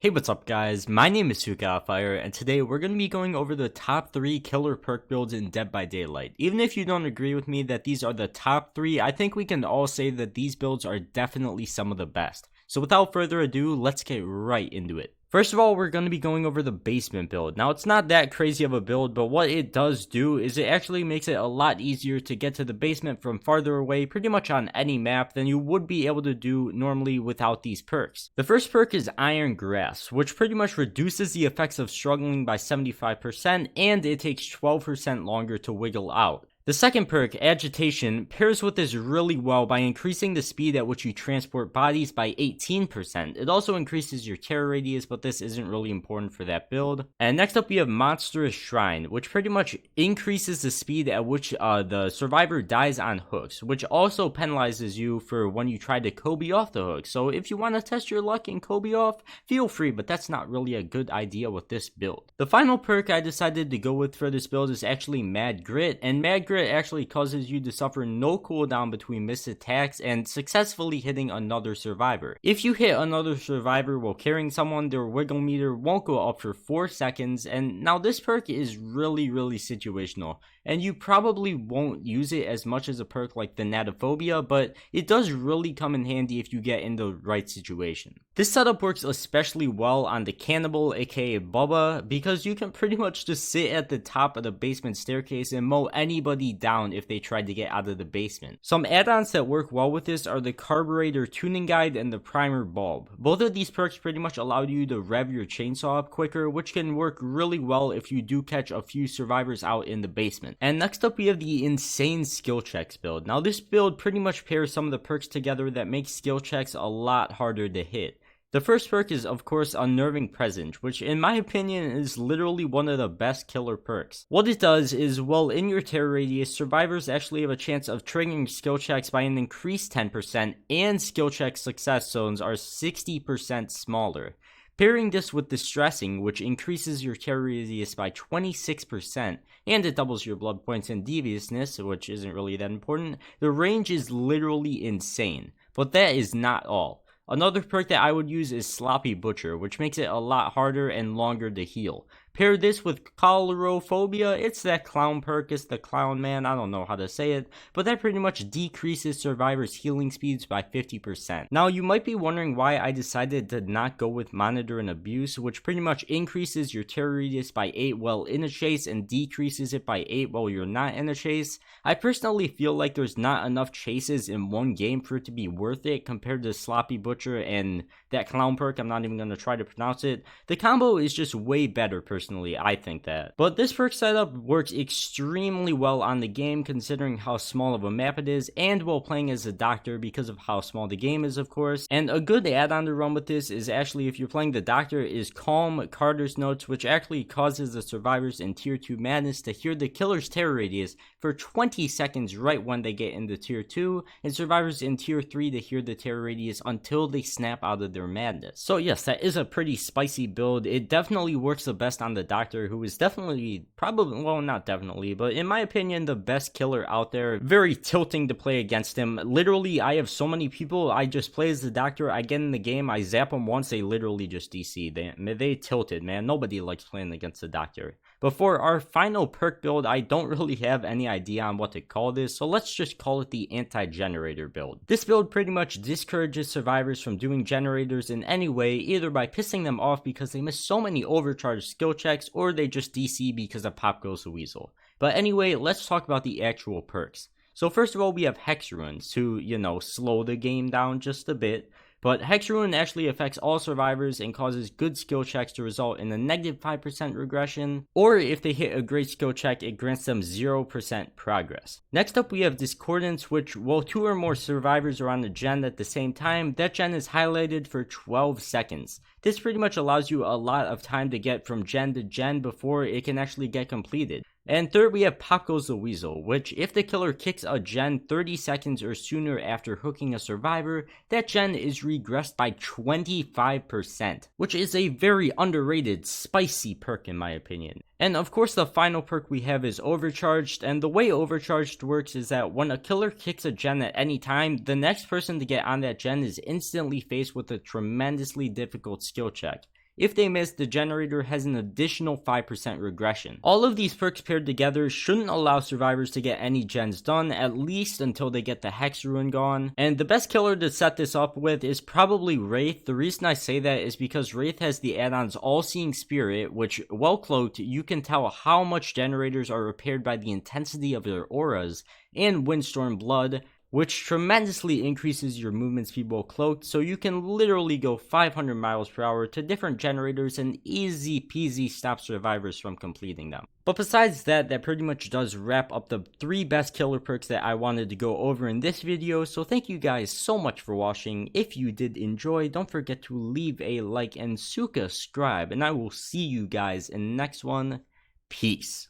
Hey, what's up guys? My name is Fire, and today we're going to be going over the top 3 killer perk builds in Dead by Daylight. Even if you don't agree with me that these are the top 3, I think we can all say that these builds are definitely some of the best. So without further ado, let's get right into it. First of all, we're going to be going over the basement build. Now, it's not that crazy of a build, but what it does do is it actually makes it a lot easier to get to the basement from farther away pretty much on any map than you would be able to do normally without these perks. The first perk is Iron Grasp, which pretty much reduces the effects of struggling by 75%, and it takes 12% longer to wiggle out. The second perk, Agitation, pairs with this really well by increasing the speed at which you transport bodies by 18%. It also increases your terror radius, but this isn't really important for that build. And next up we have Monstrous Shrine, which pretty much increases the speed at which the survivor dies on hooks, which also penalizes you for when you try to Kobe off the hook. So if you want to test your luck and Kobe off, feel free, but that's not really a good idea with this build. The final perk I decided to go with for this build is actually Mad Grit, and Mad Grit actually causes you to suffer no cooldown between missed attacks and successfully hitting another survivor. If you hit another survivor while carrying someone, their wiggle meter won't go up for 4 seconds, and now this perk is really situational, and you probably won't use it as much as a perk like the Natophobia, but it does really come in handy if you get in the right situation. This setup works especially well on the Cannibal, aka Bubba, because you can pretty much just sit at the top of the basement staircase and mow anybody down if they tried to get out of the basement. Some add-ons that work well with this are the Carburetor Tuning Guide and the Primer Bulb. Both of these perks pretty much allow you to rev your chainsaw up quicker, which can work really well if you do catch a few survivors out in the basement. And next up we have the Insane Skill Checks build. Now this build pretty much pairs some of the perks together that make skill checks a lot harder to hit. The first perk is of course Unnerving Presence, which in my opinion is literally one of the best killer perks. What it does is, while in your terror radius, survivors actually have a chance of triggering skill checks by an increased 10%, and skill check success zones are 60% smaller. Pairing this with Distressing, which increases your terror radius by 26%, and it doubles your blood points and deviousness, which isn't really that important, the range is literally insane. But that is not all. Another perk that I would use is Sloppy Butcher, which makes it a lot harder and longer to heal. Pair this with Cholorophobia, it's that clown perk, it's the clown man, I don't know how to say it, but that pretty much decreases survivors' healing speeds by 50%. Now you might be wondering why I decided to not go with Monitor and Abuse, which pretty much increases your terror radius by 8 while in a chase and decreases it by 8 while you're not in a chase. I personally feel like there's not enough chases in one game for it to be worth it compared to Sloppy Butcher and that clown perk, I'm not even going to try to pronounce it. The combo is just way better personally, I think that. But this perk setup works extremely well on the game considering how small of a map it is, and while playing as a doctor because of how small the game is of course. And a good add-on to run with this is actually, if you're playing the doctor, is Calm Carter's Notes, which actually causes the survivors in tier 2 madness to hear the killer's terror radius for 20 seconds right when they get into tier 2, and survivors in tier 3 to hear the terror radius until they snap out of their madness. So yes, that is a pretty spicy build. It definitely works the best on the doctor, who is definitely, probably, well not definitely, but in my opinion the best killer out there. Very tilting to play against him. Literally I have so many people, I just play as the doctor, I get in the game, I zap them once, they literally just DC. They tilted, man. Nobody likes playing against the doctor. But for our final perk build, I don't really have any idea on what to call this, so let's just call it the AntiGenerator build. This build pretty much discourages survivors from doing generators in any way, either by pissing them off because they miss so many overcharged skill checks, or they just DC because of Pop Goes the Weasel. But anyway, let's talk about the actual perks. So first of all, we have Hex Ruins to, slow the game down just a bit. But Hex Ruin actually affects all survivors and causes good skill checks to result in a negative 5% regression, or if they hit a great skill check, it grants them 0% progress. Next up we have Discordance, which, while 2 or more survivors are on the gen at the same time, that gen is highlighted for 12 seconds. This pretty much allows you a lot of time to get from gen to gen before it can actually get completed. And third, we have Pop Goes the Weasel, which if the killer kicks a gen 30 seconds or sooner after hooking a survivor, that gen is regressed by 25%, which is a very underrated, spicy perk in my opinion. And of course the final perk we have is Overcharged, and the way Overcharged works is that when a killer kicks a gen at any time, the next person to get on that gen is instantly faced with a tremendously difficult skill check. If they miss, the generator has an additional 5% regression. All of these perks paired together shouldn't allow survivors to get any gens done, at least until they get the Hex Ruin gone. And the best killer to set this up with is probably Wraith. The reason I say that is because Wraith has the add-ons All-Seeing Spirit, which, well cloaked, you can tell how much generators are repaired by the intensity of their auras, and Windstorm Blood, which tremendously increases your movement speed while cloaked, so you can literally go 500 miles per hour to different generators and easy peasy stop survivors from completing them. But besides that, that pretty much does wrap up the 3 best killer perks that I wanted to go over in this video, so thank you guys so much for watching. If you did enjoy, don't forget to leave a like and subscribe, and I will see you guys in the next one. Peace.